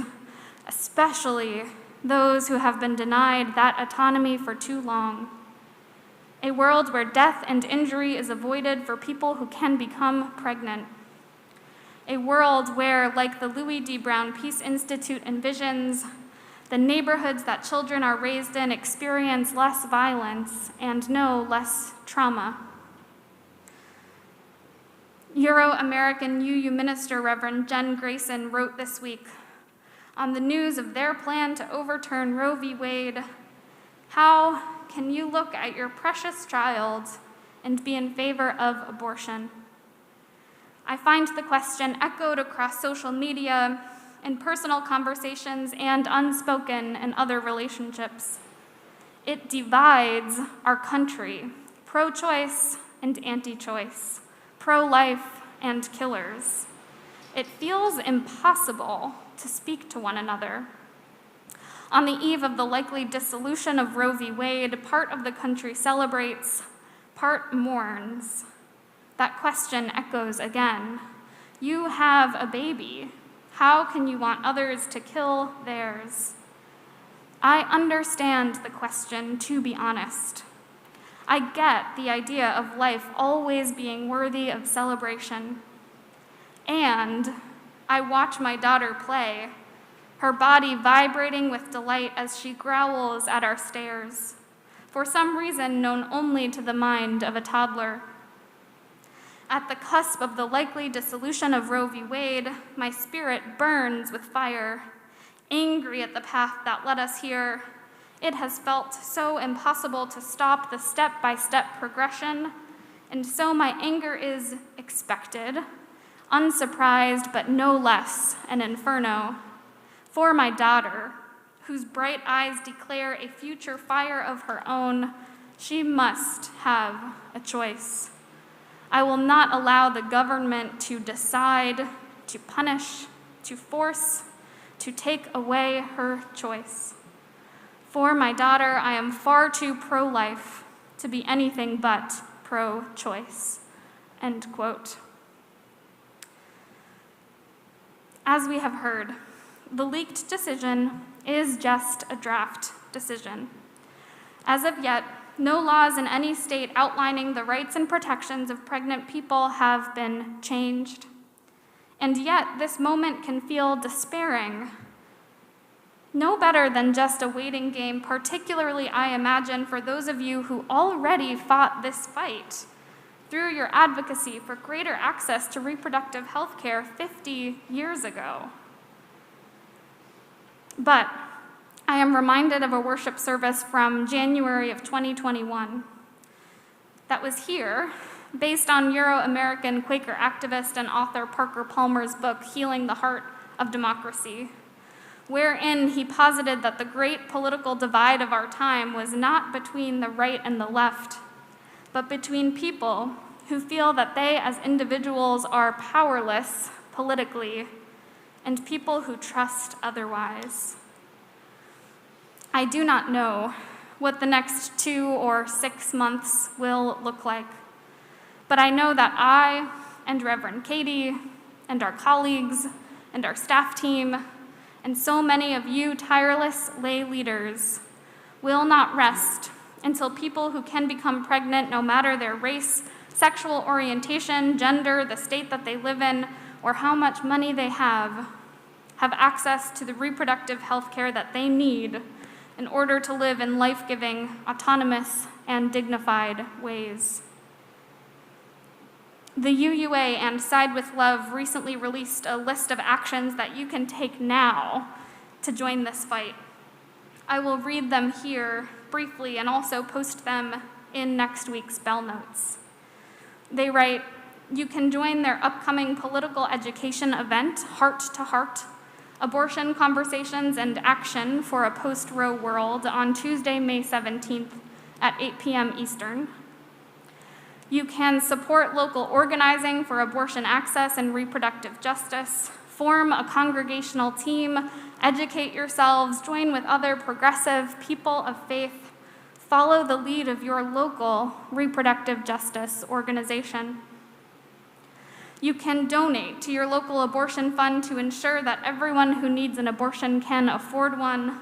especially those who have been denied that autonomy for too long. A world where death and injury is avoided for people who can become pregnant. A world where, like the Louis D. Brown Peace Institute envisions, the neighborhoods that children are raised in experience less violence and know less trauma. Euro-American UU minister Reverend Jen Grayson wrote this week on the news of their plan to overturn Roe v. Wade, "How can you look at your precious child and be in favor of abortion? I find the question echoed across social media, in personal conversations, and unspoken in other relationships. It divides our country, pro-choice and anti-choice, pro-life and killers. It feels impossible to speak to one another. On the eve of the likely dissolution of Roe v. Wade, part of the country celebrates, part mourns. That question echoes again. You have a baby. How can you want others to kill theirs? I understand the question, to be honest. I get the idea of life always being worthy of celebration. And I watch my daughter play, her body vibrating with delight as she growls at our stairs, for some reason known only to the mind of a toddler. At the cusp of the likely dissolution of Roe v. Wade, my spirit burns with fire, angry at the path that led us here. It has felt so impossible to stop the step-by-step progression, and so my anger is expected, unsurprised, but no less an inferno. For my daughter, whose bright eyes declare a future fire of her own, she must have a choice. I will not allow the government to decide, to punish, to force, to take away her choice. For my daughter, I am far too pro-life to be anything but pro-choice." End quote. As we have heard, the leaked decision is just a draft decision. As of yet, no laws in any state outlining the rights and protections of pregnant people have been changed. And yet, this moment can feel despairing. No better than just a waiting game, particularly, I imagine, for those of you who already fought this fight through your advocacy for greater access to reproductive health care 50 years ago. But I am reminded of a worship service from January of 2021 that was here, based on Euro-American Quaker activist and author Parker Palmer's book, Healing the Heart of Democracy, wherein he posited that the great political divide of our time was not between the right and the left, but between people who feel that they as individuals are powerless politically and people who trust otherwise. I do not know what the next 2 or 6 months will look like, but I know that I and Reverend Katie and our colleagues and our staff team and so many of you tireless lay leaders will not rest until people who can become pregnant, no matter their race, sexual orientation, gender, the state that they live in, or how much money they have access to the reproductive health care that they need in order to live in life-giving, autonomous, and dignified ways. The UUA and Side with Love recently released a list of actions that you can take now to join this fight. I will read them here briefly and also post them in next week's Bell Notes. They write, you can join their upcoming political education event, Heart to Heart, Abortion Conversations and Action for a Post-Roe World, on Tuesday, May 17th at 8 p.m. Eastern. You can support local organizing for abortion access and reproductive justice, form a congregational team, educate yourselves, join with other progressive people of faith, follow the lead of your local reproductive justice organization. You can donate to your local abortion fund to ensure that everyone who needs an abortion can afford one.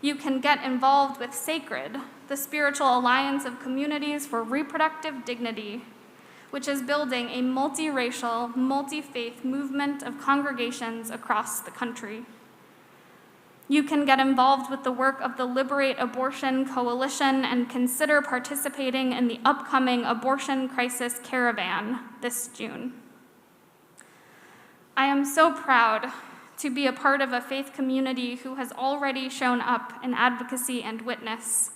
You can get involved with Sacred, the spiritual alliance of communities for reproductive dignity, which is building a multiracial, multi-faith movement of congregations across the country. You can get involved with the work of the Liberate Abortion Coalition and consider participating in the upcoming Abortion Crisis Caravan this June. I am so proud to be a part of a faith community who has already shown up in advocacy and witness,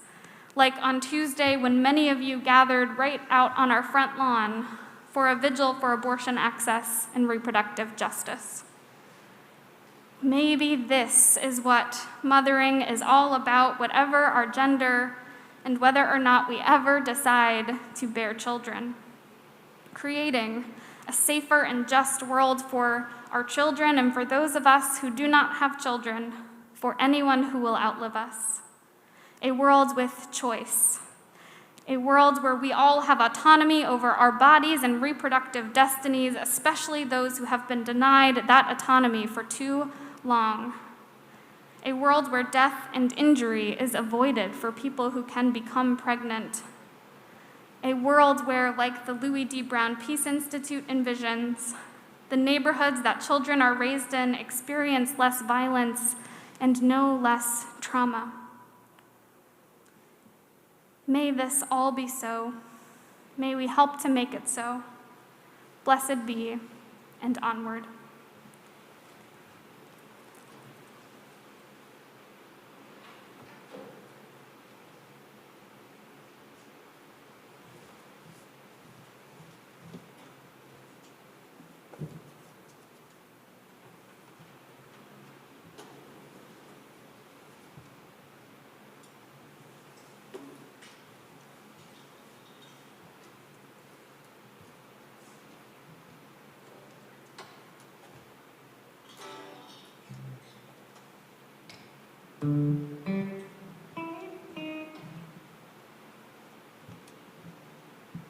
like on Tuesday when many of you gathered right out on our front lawn for a vigil for abortion access and reproductive justice. Maybe this is what mothering is all about, whatever our gender and whether or not we ever decide to bear children. Creating a safer and just world for our children and for those of us who do not have children, for anyone who will outlive us. A world with choice. A world where we all have autonomy over our bodies and reproductive destinies, especially those who have been denied that autonomy for too long. A world where death and injury is avoided for people who can become pregnant. A world where, like the Louis D. Brown Peace Institute envisions, the neighborhoods that children are raised in experience less violence and no less trauma. May this all be so. May we help to make it so. Blessed be, and onward.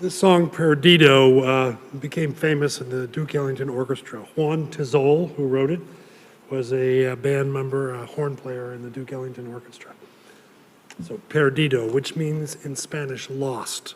This song, Perdido, became famous in the Duke Ellington Orchestra. Juan Tizol, who wrote it, was a band member, a horn player in the Duke Ellington Orchestra. So Perdido, which means in Spanish, lost.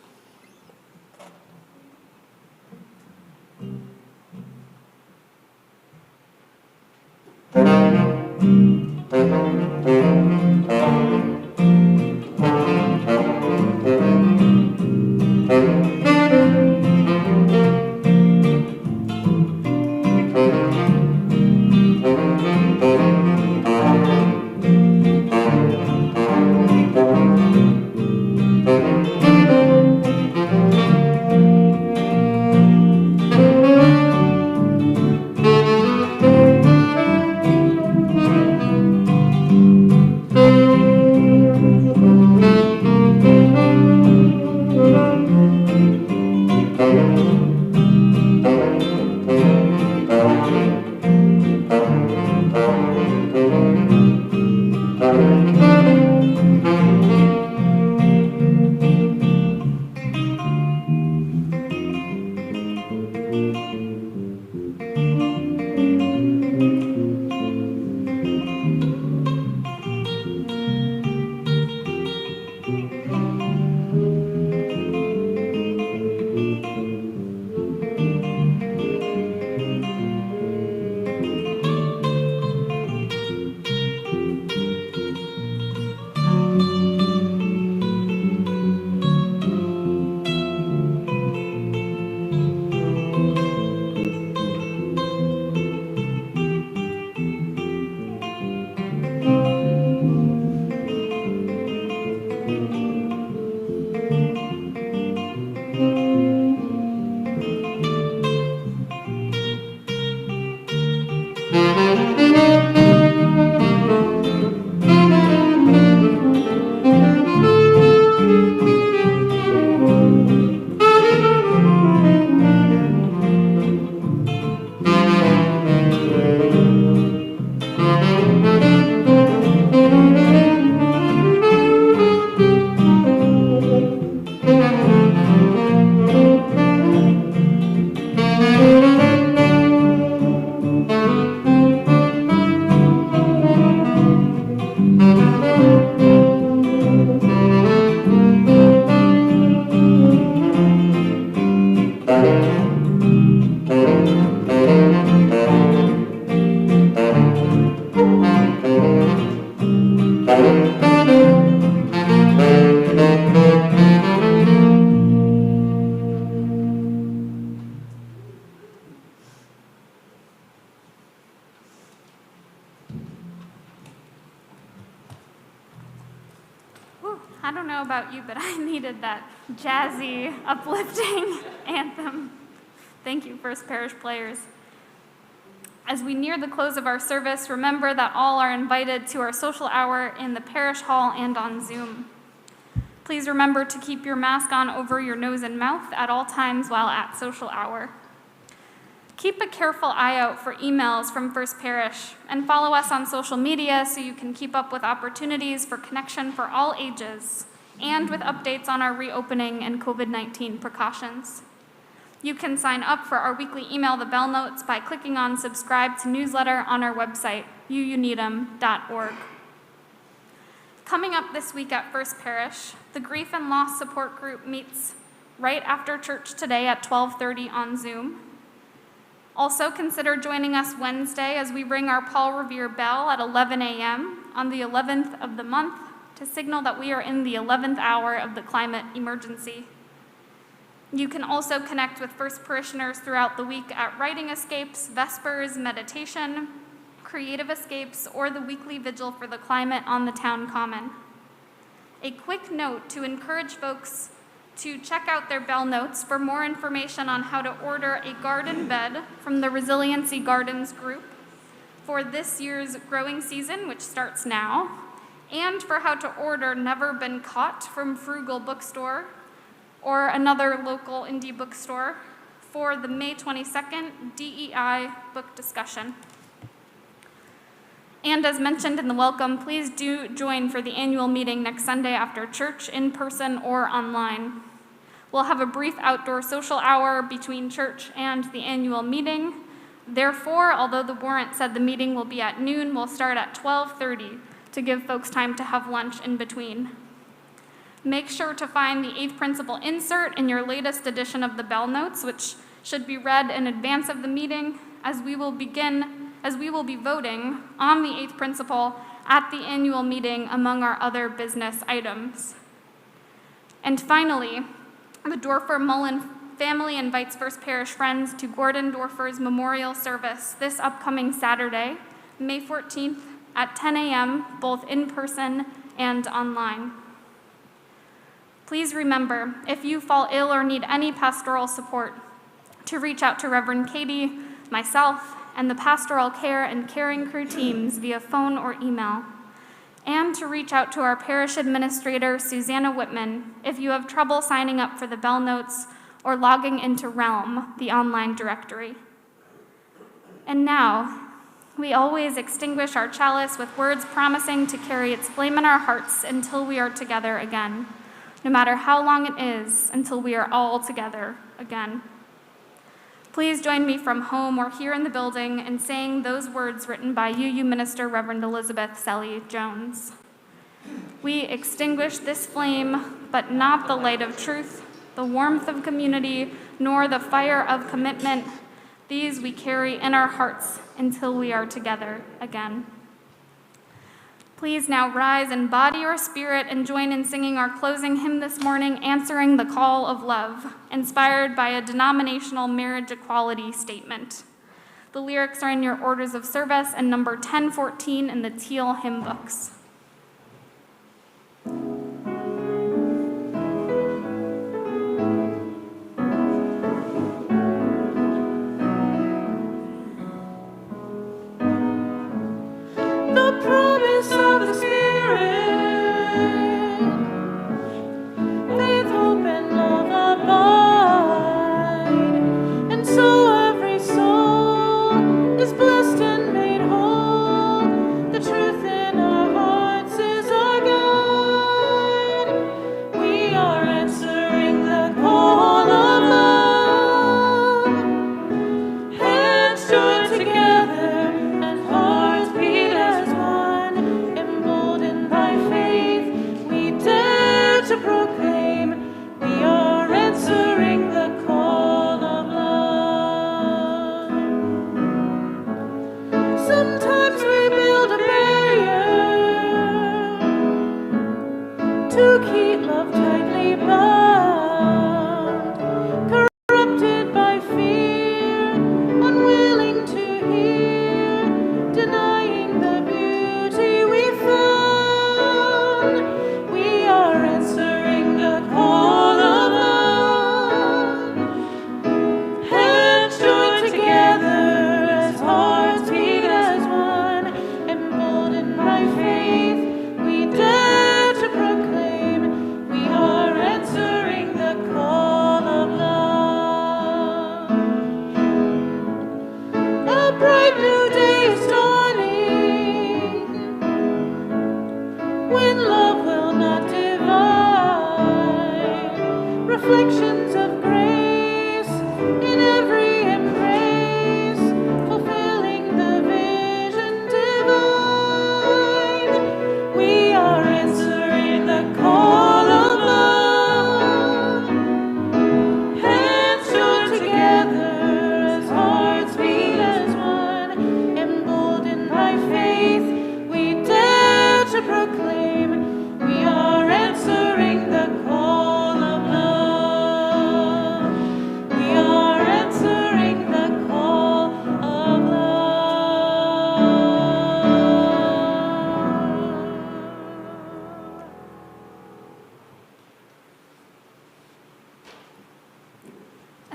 know about you, but I needed that jazzy, uplifting anthem. Thank you, First Parish players. As we near the close of our service, remember that all are invited to our social hour in the parish hall and on Zoom. Please remember to keep your mask on over your nose and mouth at all times while at social hour. Keep a careful eye out for emails from First Parish and follow us on social media so you can keep up with opportunities for connection for all ages and with updates on our reopening and COVID-19 precautions. You can sign up for our weekly email, The Bell Notes, by clicking on Subscribe to Newsletter on our website, uuneedham.org. Coming up this week at First Parish, the Grief and Loss Support Group meets right after church today at 12:30 on Zoom. Also, consider joining us Wednesday as we ring our Paul Revere bell at 11 a.m. on the 11th of the month to signal that we are in the 11th hour of the climate emergency. You can also connect with First Parishioners throughout the week at Writing Escapes, Vespers, Meditation, Creative Escapes, or the weekly vigil for the climate on the town common. A quick note to encourage folks to check out their bell notes for more information on how to order a garden bed from the Resiliency Gardens group for this year's growing season, which starts now, and for how to order Never Been Caught from Frugal Bookstore or another local indie bookstore for the May 22nd DEI book discussion. And as mentioned in the welcome, please do join for the annual meeting next Sunday after church, in person or online. We'll have a brief outdoor social hour between church and the annual meeting. Therefore, although the warrant said the meeting will be at noon, we'll start at 12:30 to give folks time to have lunch in between. Make sure to find the 8th principle insert in your latest edition of the Bell Notes, which should be read in advance of the meeting, as we will be voting on the 8th principle at the annual meeting among our other business items. And finally, the Dorfer-Mullen family invites First Parish friends to Gordon Dorfer's memorial service this upcoming Saturday, May 14th at 10 a.m., both in person and online. Please remember, if you fall ill or need any pastoral support, to reach out to Reverend Katie, myself, and the pastoral care and caring crew teams via phone or email, and to reach out to our parish administrator, Susanna Whitman, if you have trouble signing up for the Bell Notes or logging into Realm, the online directory. And now, we always extinguish our chalice with words promising to carry its flame in our hearts until we are together again, no matter how long it is, until we are all together again. Please join me from home or here in the building in saying those words written by UU Minister Reverend Elizabeth Selly Jones. We extinguish this flame, but not the light of truth, the warmth of community, nor the fire of commitment. These we carry in our hearts until we are together again. Please now rise in body or spirit and join in singing our closing hymn this morning, Answering the Call of Love, inspired by a denominational marriage equality statement. The lyrics are in your orders of service and number 1014 in the Teal hymn books. The promise of the Spirit, faith, hope, and love abide, and so every soul is blessed and made whole. The truth in our hearts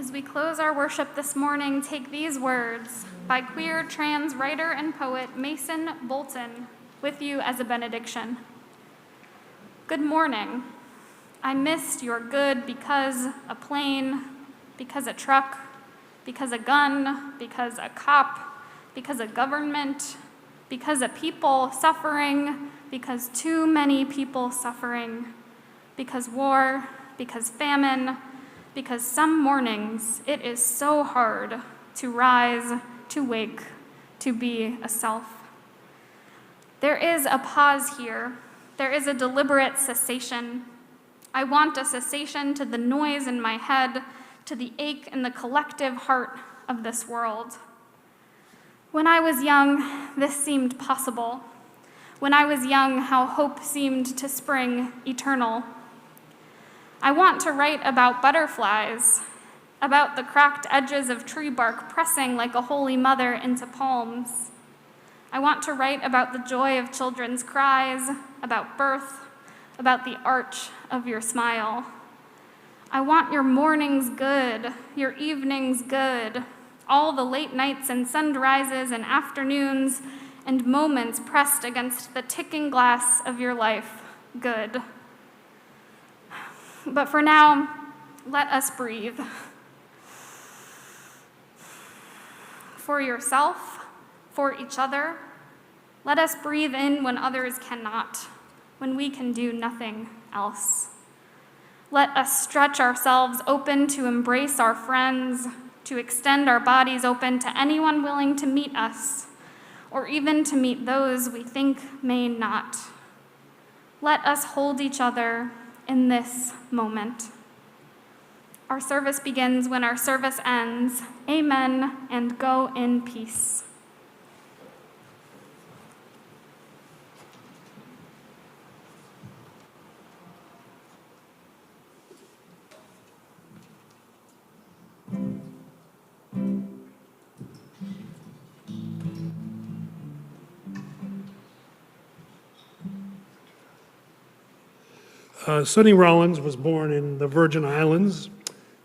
As we close our worship this morning, take these words by queer trans writer and poet Mason Bolton with you as a benediction. Good morning. I missed your good because a plane, because a truck, because a gun, because a cop, because a government, because a people suffering, because too many people suffering, because war, because famine, because some mornings it is so hard to rise, to wake, to be a self. There is a pause here. There is a deliberate cessation. I want a cessation to the noise in my head, to the ache in the collective heart of this world. When I was young, this seemed possible. When I was young, how hope seemed to spring eternal. I want to write about butterflies, about the cracked edges of tree bark pressing like a holy mother into palms. I want to write about the joy of children's cries, about birth, about the arch of your smile. I want your mornings good, your evenings good, all the late nights and sunrises and afternoons and moments pressed against the ticking glass of your life good. But for now, let us breathe. For yourself, for each other, let us breathe in when others cannot, when we can do nothing else. Let us stretch ourselves open to embrace our friends, to extend our bodies open to anyone willing to meet us, or even to meet those we think may not. Let us hold each other in this moment. Our service begins when our service ends. Amen, and go in peace. Sonny Rollins was born in the Virgin Islands,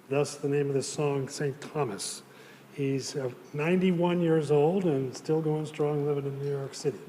thus the name of this song, St. Thomas. He's 91 years old and still going strong living in New York City.